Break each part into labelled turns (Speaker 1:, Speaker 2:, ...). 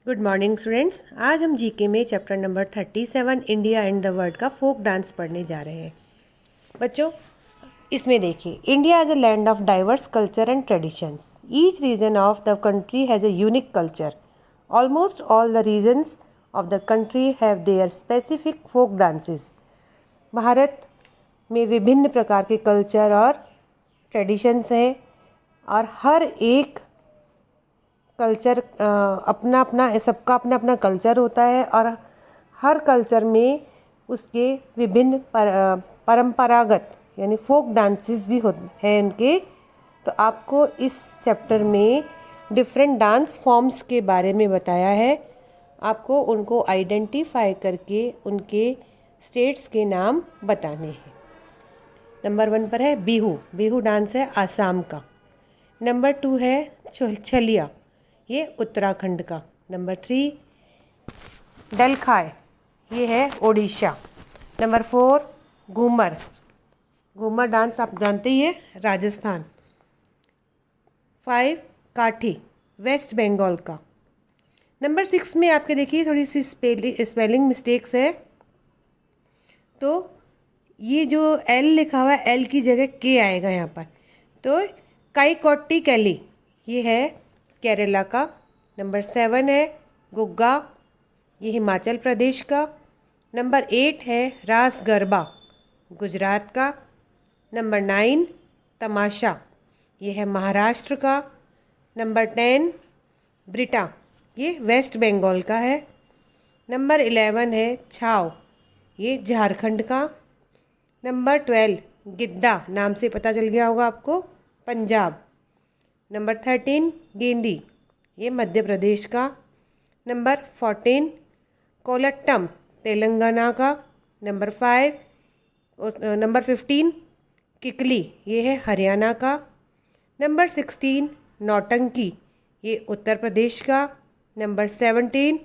Speaker 1: Good morning students. आज हम GK में chapter number 37 India and the world का फोक डांस पढ़ने जा रहे हैं। बच्चों, इसमें देखिए, India as a land of diverse culture and traditions. Each region of the country has a unique culture. Almost all the regions of the country have their specific folk dances. Bharat में विभिन्न प्रकार के कल्चर और traditions हैं और हर एक culture अपना अपना सबका अपना अपना कल्चर होता है और हर कल्चर में उसके विभिन्न परंपरागत यानी फोक डांसेस भी होते हैं इनके। तो आपको इस चैप्टर में डिफरेंट डांस फॉर्म्स के बारे में बताया है। आपको उनको आइडेंटिफाई करके उनके स्टेट्स के नाम बताने हैं। नंबर 1 पर है बिहू। बिहू डांस है आसाम का। नंबर 2 है छलिया, ये उत्तराखंड का। नंबर 3 डलखाय, ये है ओडिशा। नंबर 4 घूमर। घूमर डांस आप जानते ही है, राजस्थान। 5 काठी, वेस्ट बंगाल का। नंबर 6 में आपके देखिए थोड़ी सी स्पेलिंग मिस्टेक्स है। तो ये जो एल लिखा हुआ है, एल की जगह के आएगा यहाँ पर। तो काईकोट्टी कैली, ये है केरला का। नंबर 7 है गुग्गा, ये हिमाचल प्रदेश का। नंबर 8 है रास गरबा, गुजरात का। नंबर 9 तमाशा, ये है महाराष्ट्र का। नंबर 10 ब्रिटा, ये वेस्ट बंगाल का है। नंबर 11 है छाव, ये झारखंड का। नंबर 12 गिद्दा, नाम से पता चल गया होगा आपको, पंजाब। नंबर 13 गेंदी, ये मध्य प्रदेश का। नंबर 14 कोलट्टम, तेलंगाना का। नंबर 15 किकली, ये है हरियाणा का। नंबर 16 नौटंकी, ये उत्तर प्रदेश का। नंबर 17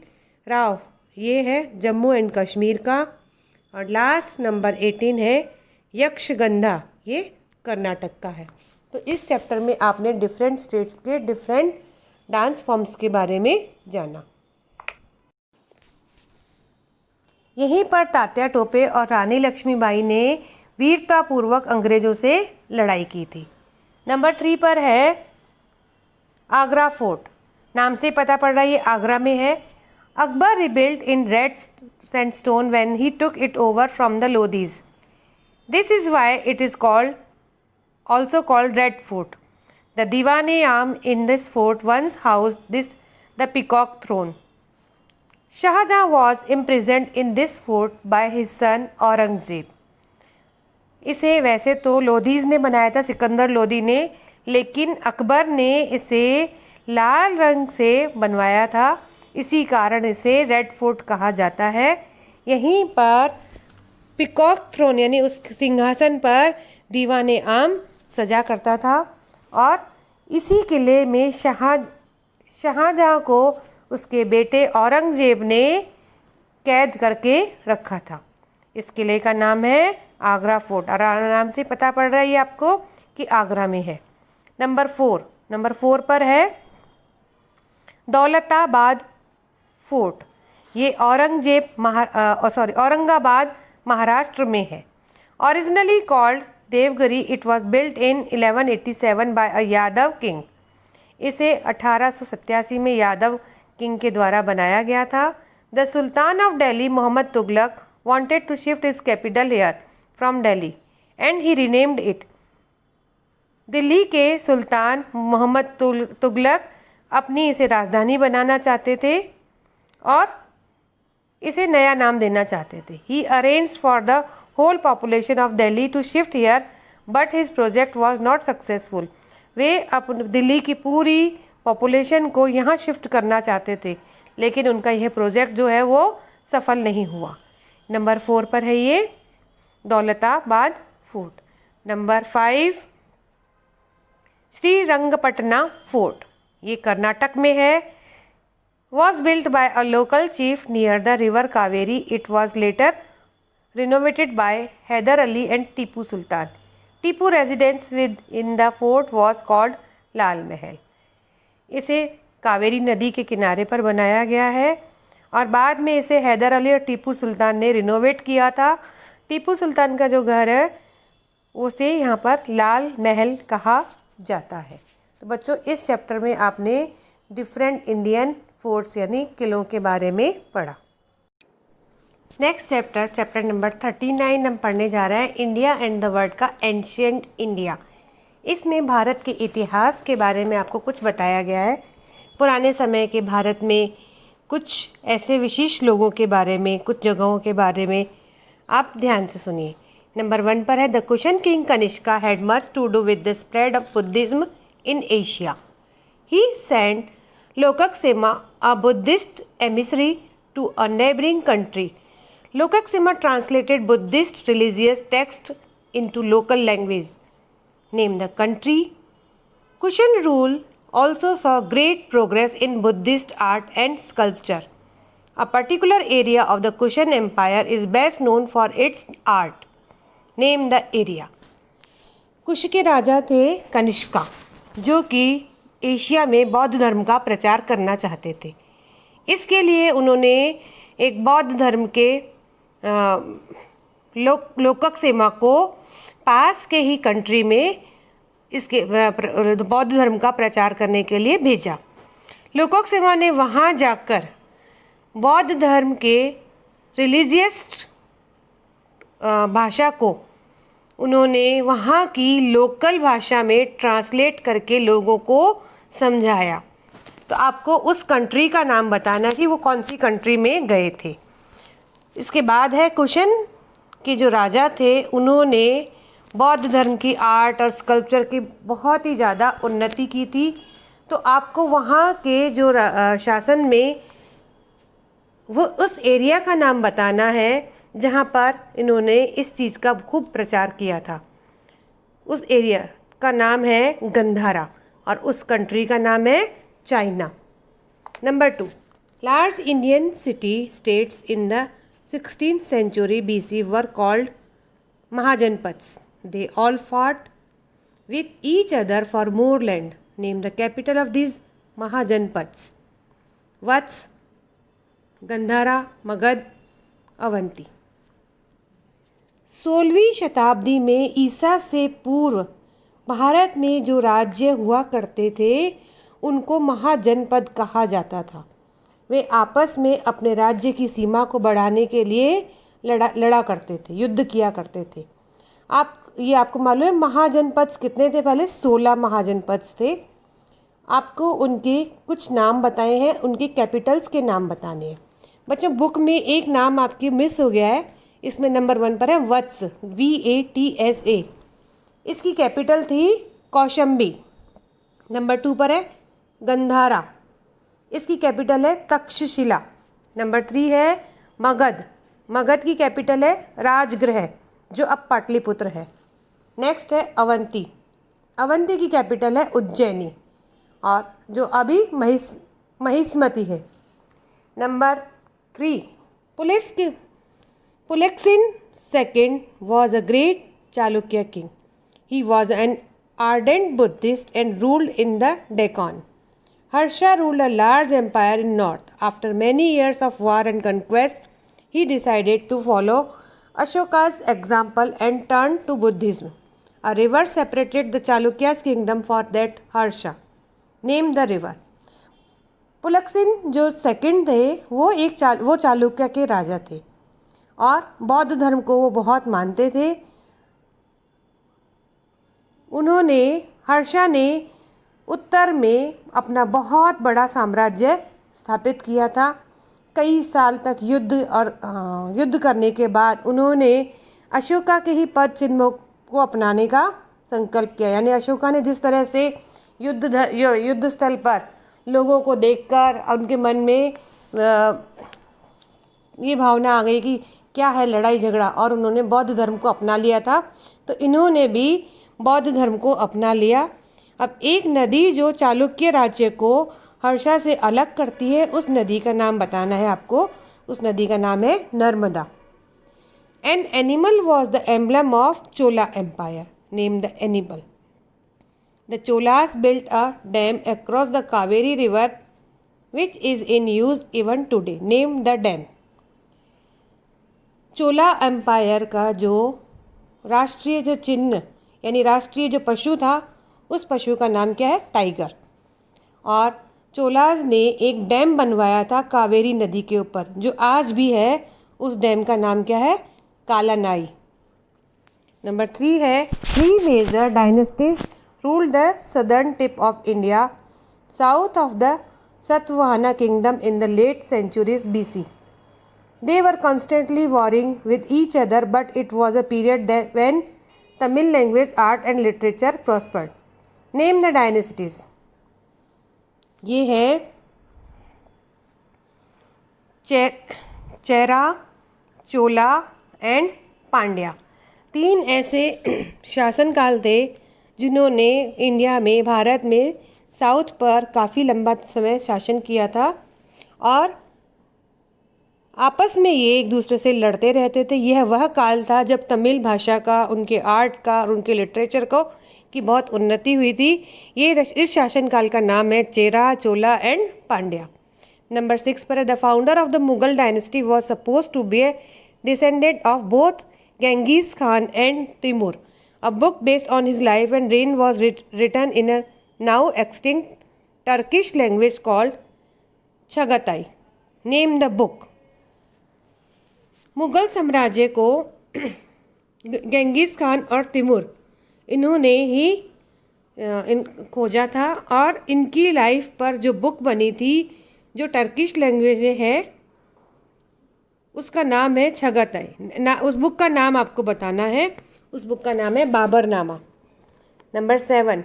Speaker 1: राव, ये है जम्मू एंड कश्मीर का। और लास्ट नंबर 18 है यक्षगंधा, ये कर्नाटक का है। तो इस चैप्टर में आपने डिफरेंट स्टेट्स के डिफरेंट डांस फॉर्म्स के बारे में जाना। यहीं पर तात्या टोपे और रानी लक्ष्मीबाई ने वीरतापूर्वक अंग्रेजों से लड़ाई की थी। नंबर 3 पर है आगरा फोर्ट। नाम से पता पड़ रहा है ये आगरा में है। Akbar rebuilt in red sandstone when he took it over from the Lodhi's. This is why it is called also called Red Fort. The Diwan-e-Am in this fort once housed the Peacock Throne. Shah Jahan was imprisoned in this fort by his son Aurangzeb. इसे वैसे तो लोधीज ने बनाया था, सिकंदर लोधी ने, लेकिन अकबर ने इसे लाल रंग से बनवाया था, इसी कारण इसे रेड फोर्ट कहा जाता है। यहीं पर पीकॉक थ्रोन यानी उस सिंहासन पर दीवान-ए-आम सजा करता था और इसी किले में शाहजहाँ को उसके बेटे औरंगजेब ने कैद करके रखा था। इस किले का नाम है आगरा फोर्ट और नाम से पता पड़ रहा है ये आपको कि आगरा में है। नंबर 4 पर है दौलताबाद फोर्ट। ये औरंगाबाद महाराष्ट्र में है। Originally called Devgiri, it was built in 1187 by a Yadav king. इसे 1887 में यादव किंग के द्वारा बनाया गया था। The sultan of Delhi Mohammad Tughlaq wanted to shift his capital here from Delhi and he renamed it. Delhi के सुल्तान मोहम्मद तुगलक अपनी इसे राजधानी बनाना चाहते थे और इसे नया नाम देना चाहते थे। He arranged for the whole population of Delhi to shift here, but his project was not successful. वे दिल्ली की पूरी पॉपुलेशन को यहाँ शिफ्ट करना चाहते थे, लेकिन उनका यह प्रोजेक्ट जो है वो सफल नहीं हुआ। नंबर 4 पर है ये Daulatabad fort. Number 5 Srirangapatna fort, ये कर्नाटक में है। was built by a local chief near the river Kaveri. It was later renovated by Hyder Ali and Tipu Sultan. Tipu residence within the fort was called Lal Mahal. इसे कावेरी नदी के किनारे पर बनाया गया है और बाद में इसे हैदर अली और टीपू सुल्तान ने रिनोवेट किया था। टीपू सुल्तान का जो घर है उसे यहाँ पर लाल महल कहा जाता है। तो बच्चों इस चैप्टर में आपने डिफरेंट इंडियन फोर्ट्स यानी किलों के बारे में पढ़ा। नेक्स्ट चैप्टर नंबर 39 हम पढ़ने जा रहे हैं इंडिया एंड द वर्ल्ड का एंशिएंट इंडिया। इसमें भारत के इतिहास के बारे में आपको कुछ बताया गया है। पुराने समय के भारत में कुछ ऐसे विशेष लोगों के बारे में, कुछ जगहों के बारे में आप ध्यान से सुनिए। नंबर 1 पर है the Kushan king Kanishka had much to do with the spread of Buddhism in Asia. He sent Lokaksema a Buddhist emissary to a neighbouring country. Lokaksema translated Buddhist religious text into local language. Name the country. Kushan rule also saw great progress in Buddhist art and sculpture. A particular area of the Kushan Empire is best known for its art. Name the area. कुश के राजा थे कनिष्का, जो कि Asia में बौद्ध धर्म का प्रचार करना चाहते थे। इसके लिए उन्होंने एक बौद्ध धर्म के लोककसेमा को पास के ही कंट्री में इसके बौद्ध धर्म का प्रचार करने के लिए भेजा। लोककसेमा ने वहाँ जाकर बौद्ध धर्म के रिलीजियस भाषा को उन्होंने वहाँ की लोकल भाषा में ट्रांसलेट करके लोगों को समझाया। तो आपको उस कंट्री का नाम बताना कि वो कौन सी कंट्री में गए थे। इसके बाद है कुशन के जो राजा थे उन्होंने बौद्ध धर्म की आर्ट और स्कल्पचर की बहुत ही ज़्यादा उन्नति की थी। तो आपको वहाँ के जो शासन में वो उस एरिया का नाम बताना है जहाँ पर इन्होंने इस चीज़ का खूब प्रचार किया था। उस एरिया का नाम है गंधारा और उस कंट्री का नाम है China. Number 2 large Indian city states in the 16th century BC were called Mahajanapads. They all fought with each other for more land. Name the capital of these Mahajanapads. Vats, Gandhara, Magad, Avanti. 16वीं शताब्दी में ईसा से पूर्व भारत में जो राज्य हुआ करते थे उनको महाजनपद कहा जाता था। वे आपस में अपने राज्य की सीमा को बढ़ाने के लिए लड़ा करते थे, युद्ध किया करते थे। आपको मालूम है महाजनपद कितने थे? पहले 16 महाजनपद थे। आपको उनके कुछ नाम बताए हैं, उनके कैपिटल्स के नाम बताने हैं। बच्चों बुक में एक नाम आपकी मिस हो गया है। इसमें नंबर 1 पर है वत्स, VATSA। इसकी कैपिटल थी कौशंबी। नंबर 2 पर है गंधारा, इसकी कैपिटल है तक्षशिला। नंबर 3 है मगध, मगध की कैपिटल है राजगृह जो अब पाटलिपुत्र है। नेक्स्ट है अवंती, अवंती की कैपिटल है उज्जैनी और जो अभी महिष्मती है। Number 3 Pulakeshin second was a great Chalukya king. He was an ardent Buddhist and ruled in the Deccan. Harsha ruled a large empire in north. After many years of war and conquest, he decided to follow Ashoka's example and turned to Buddhism. A river separated the Chalukya's kingdom for that Harsha. Name the river. Pulakeshin जो second थे वो चालुक्य के राजा थे और बौद्ध धर्म को वो बहुत मानते थे। उन्होंने हर्षा ने उत्तर में अपना बहुत बड़ा साम्राज्य स्थापित किया था। कई साल तक युद्ध करने के बाद उन्होंने अशोका के ही पद चिन्हों को अपनाने का संकल्प किया। यानी अशोका ने जिस तरह से युद्ध स्थल पर लोगों को देखकर उनके मन में ये भावना आ गई कि क्या है लड़ाई झगड़ा, और उन्होंने बौद्ध धर्म को अपना लिया था। तो इन्होंने भी बौद्ध धर्म को अपना लिया। अब एक नदी जो चालुक्य राज्य को हर्षा से अलग करती है उस नदी का नाम बताना है आपको। उस नदी का नाम है Narmada. An animal was the emblem of Chola empire. Name the animal. The Cholas built a dam across the Kaveri river which is in use even today. Name the dam. Chola empire का जो राष्ट्रीय जो चिन्ह यानी राष्ट्रीय जो पशु था, उस पशु का नाम क्या है? टाइगर। और चोलाज ने एक डैम बनवाया था कावेरी नदी के ऊपर, जो आज भी है। उस डैम का नाम क्या है? कालानाई। नंबर 3 है, 3 major dynasties ruled the southern tip of India south of the Satavahana kingdom in the late centuries BC. They were constantly warring with each other, but it was a period when Tamil language, art and literature prospered. Name the dynasties. ये है Chera, Chola and Pandya. 3 ऐसे शासनकाल थे जिन्होंने India में, भारत में south पर काफ़ी लंबा समय शासन किया था और आपस में ये एक दूसरे से लड़ते रहते थे। यह वह काल था जब तमिल भाषा का, उनके आर्ट का और उनके लिटरेचर को की बहुत उन्नति हुई थी। इस शासनकाल का नाम है चेरा, चोला एंड पांड्या। नंबर 6 पर है, the founder of the Mughal dynasty was suppose to be a descendant of both Genghis Khan and Timur. A book based on his life and reign was written in a now extinct Turkish language called Chagatai. Name the book. Mughal साम्राज्य को Genghis Khan और Timur इन्होंने ही खोजा था और इनकी life पर जो बुक बनी थी, जो टर्किश लैंग्वेज है, उसका नाम है छगाताई। उस बुक का नाम आपको बताना है। उस बुक का नाम है Baburnama. Number 7,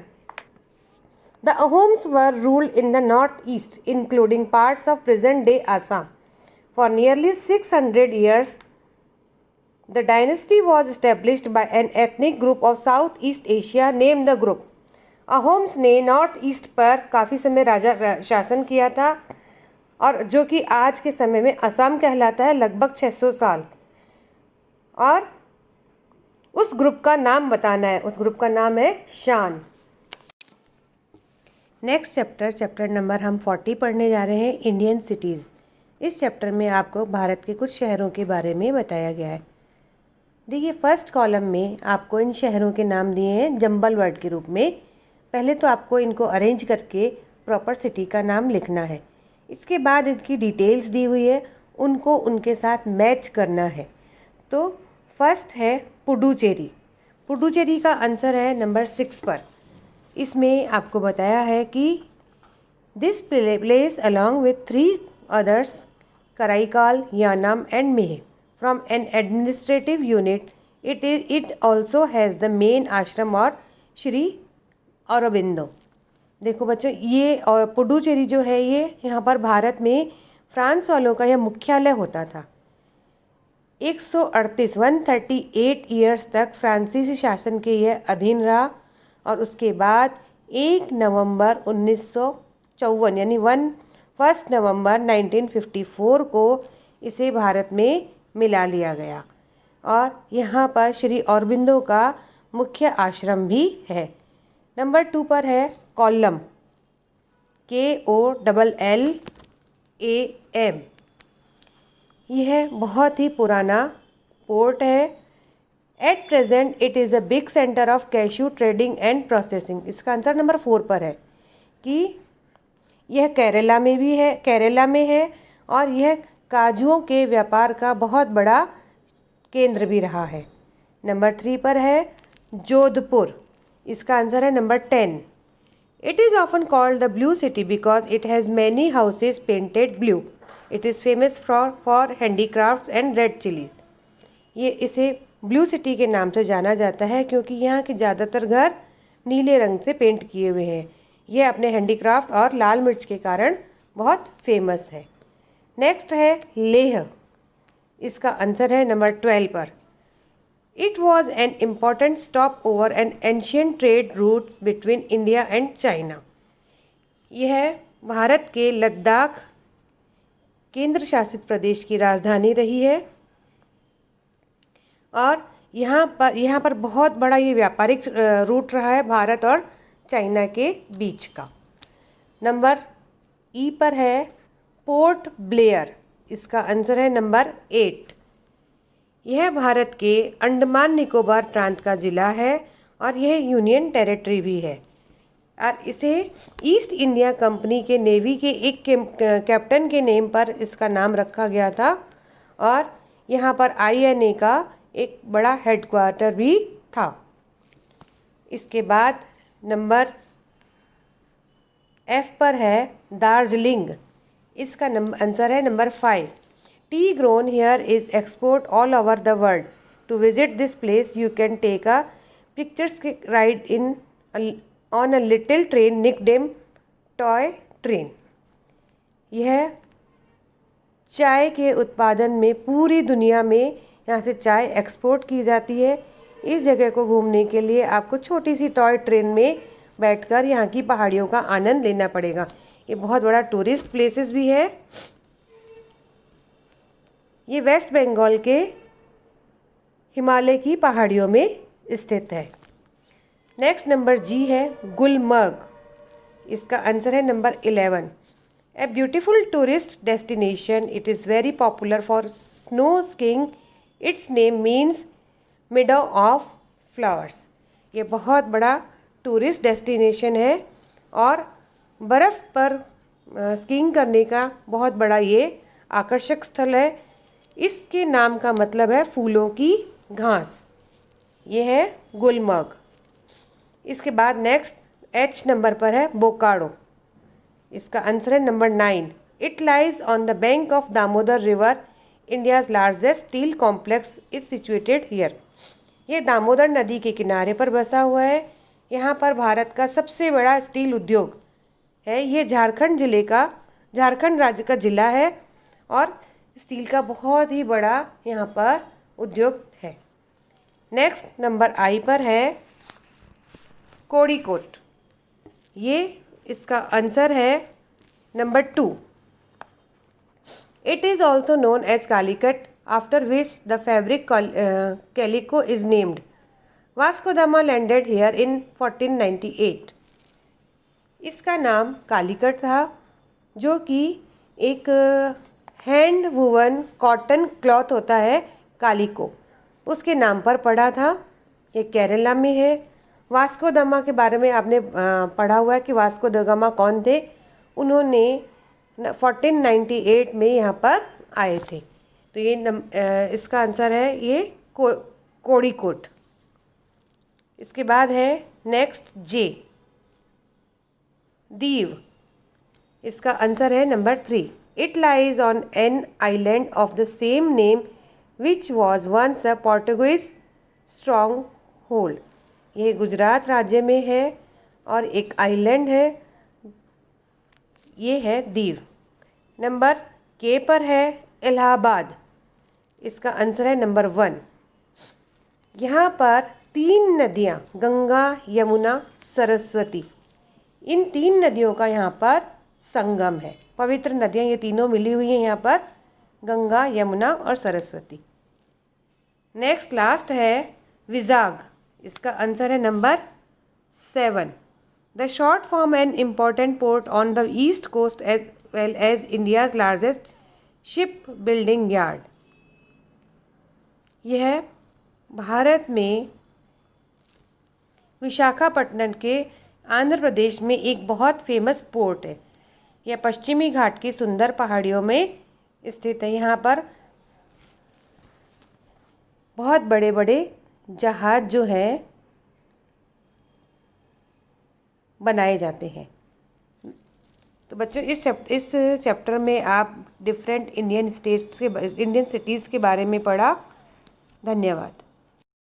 Speaker 1: the Ahoms were ruled in the north east including parts of present day Assam. For nearly 600 years, the dynasty was established by an ethnic group of Southeast Asia. Name the group. Ahoms ने north east पर काफ़ी समय राजा शासन किया था और जो कि आज के समय में असम कहलाता है, लगभग 600 साल। और उस ग्रुप का नाम बताना है। उस ग्रुप का नाम है शान। नेक्स्ट चैप्टर नंबर हम 40 पढ़ने जा रहे हैं, इंडियन सिटीज़। इस चैप्टर में आपको भारत के कुछ शहरों के बारे में बताया गया है। देखिए, फर्स्ट कॉलम में आपको इन शहरों के नाम दिए हैं जंबल वर्ड के रूप में। पहले तो आपको इनको अरेंज करके प्रॉपर सिटी का नाम लिखना है। इसके बाद इनकी डिटेल्स दी हुई है, उनको उनके साथ मैच करना है। तो फर्स्ट है पुडुचेरी। पुडुचेरी का आंसर है नंबर 6 पर। इसमें आपको बताया है कि this place along with 3 others Karaikal, Yanam and Meh. From an administrative unit, it also has the main ashram और श्री औरबिंदो। देखो बच्चों, ये और पुडुचेरी जो है, ये यहाँ पर भारत में फ्रांस वालों का यह मुख्यालय होता था। 138 ईयर्स तक फ्रांसीसी शासन के यह अधीन रहा और उसके बाद 1 नवंबर 1954 यानी 1 नवंबर 1954 को इसे भारत में मिला लिया गया और यहाँ पर श्री औरबिंदो का मुख्य आश्रम भी है। नंबर 2 पर है कोल्लम, KOLLAM। यह बहुत ही पुराना पोर्ट है। At present it is a big centre of cashew trading and processing. इसका आंसर नंबर 4 पर है कि यह केरला में है और यह काजुओं के व्यापार का बहुत बड़ा केंद्र भी रहा है। नंबर 3 पर है जोधपुर। इसका आंसर है number 10। It is often called the blue city because it has many houses painted blue. It is famous for handicrafts and red chillies. ये इसे ब्लू सिटी के नाम से जाना जाता है क्योंकि यहाँ के ज़्यादातर घर नीले रंग से पेंट किए हुए हैं. यह अपने हैंडीक्राफ्ट और लाल मिर्च के कारण बहुत फेमस है. नेक्स्ट है लेह. इसका आंसर है नंबर 12 पर. It was an important stop over an ancient trade route between India and China. यह भारत के लद्दाख केंद्र शासित प्रदेश की राजधानी रही है और यहाँ पर बहुत बड़ा ये व्यापारिक रूट रहा है भारत और चाइना के बीच का. नंबर ई पर है पोर्ट ब्लेयर, इसका आंसर है नंबर 8। यह भारत के अंडमान निकोबार प्रांत का ज़िला है और यह यूनियन टेरिटरी भी है और इसे ईस्ट इंडिया कंपनी के नेवी के एक कैप्टन के नेम पर इसका नाम रखा गया था और यहाँ पर INA का एक बड़ा हेडक्वार्टर भी था। इसके बाद नंबर F पर है दार्जिलिंग, इसका आंसर है number 5। Tea grown here is export all over the world. To visit this place you can take a pictures ride in on a little train nickname toy train. यह चाय के उत्पादन में पूरी दुनिया में यहाँ से चाय एक्सपोर्ट की जाती है। इस जगह को घूमने के लिए आपको छोटी सी टॉय ट्रेन में बैठकर यहाँ की पहाड़ियों का आनंद लेना पड़ेगा। ये बहुत बड़ा टूरिस्ट प्लेसेस भी है। ये वेस्ट बंगाल के हिमालय की पहाड़ियों में स्थित है। नेक्स्ट नंबर G है गुलमर्ग, इसका आंसर है number 11। A beautiful tourist destination, it is very popular for snow skiing. It's name means मिडो of flowers. ये बहुत बड़ा टूरिस्ट डेस्टिनेशन है और बर्फ़ पर स्कीइंग करने का बहुत बड़ा ये आकर्षक स्थल है। इसके नाम का मतलब है फूलों की घास। ये है गुलमर्ग। इसके बाद नेक्स्ट H नंबर पर है बोकारो, इसका आंसर है number 9। It lies on the bank of Damodar river. India's largest steel complex is situated here. ये दामोदर नदी के किनारे पर बसा हुआ है। यहाँ पर भारत का सबसे बड़ा स्टील उद्योग है। ये झारखंड राज्य का ज़िला है और स्टील का बहुत ही बड़ा यहाँ पर उद्योग है। नेक्स्ट नंबर I पर है कोड़ीकोट। ये इसका आंसर है number 2। It is also known as Calicut after which the fabric calico is named. Vasco da Gama landed here in 1498। इसका नाम कालीकट था जो कि एक हैंड वुवन कॉटन क्लॉथ होता है कालीको, उसके नाम पर पड़ा था। ये केरला में है। वास्को द गामा के बारे में आपने पढ़ा हुआ है कि वास्को द गामा कौन थे। उन्होंने 1498 में यहाँ पर आए थे। तो ये इसका आंसर है ये कोड़ीकोट। इसके बाद है नेक्स्ट J दीव, इसका आंसर है number 3। It lies on an island of the same name which was once a Portuguese stronghold. ये गुजरात राज्य में है और एक आइलैंड है, ये है दीव। नंबर K पर है इलाहाबाद, इसका आंसर है नंबर 1। यहाँ पर 3 नदियाँ गंगा, यमुना, सरस्वती, इन 3 नदियों का यहाँ पर संगम है। पवित्र नदियाँ ये तीनों मिली हुई हैं यहाँ पर, गंगा, यमुना और सरस्वती। नेक्स्ट लास्ट है विजाग, इसका आंसर है number 7। The short form an important port on the east coast as well as India's largest ship building yard. यह भारत में विशाखापट्टनम के आंध्र प्रदेश में एक बहुत फेमस पोर्ट है। यह पश्चिमी घाट की सुंदर पहाड़ियों में स्थित है। यहाँ पर बहुत बड़े बड़े जहाज जो हैं बनाए जाते हैं। तो बच्चों इस चैप्टर में आप डिफरेंट इंडियन सिटीज़ के बारे में पढ़ा। धन्यवाद।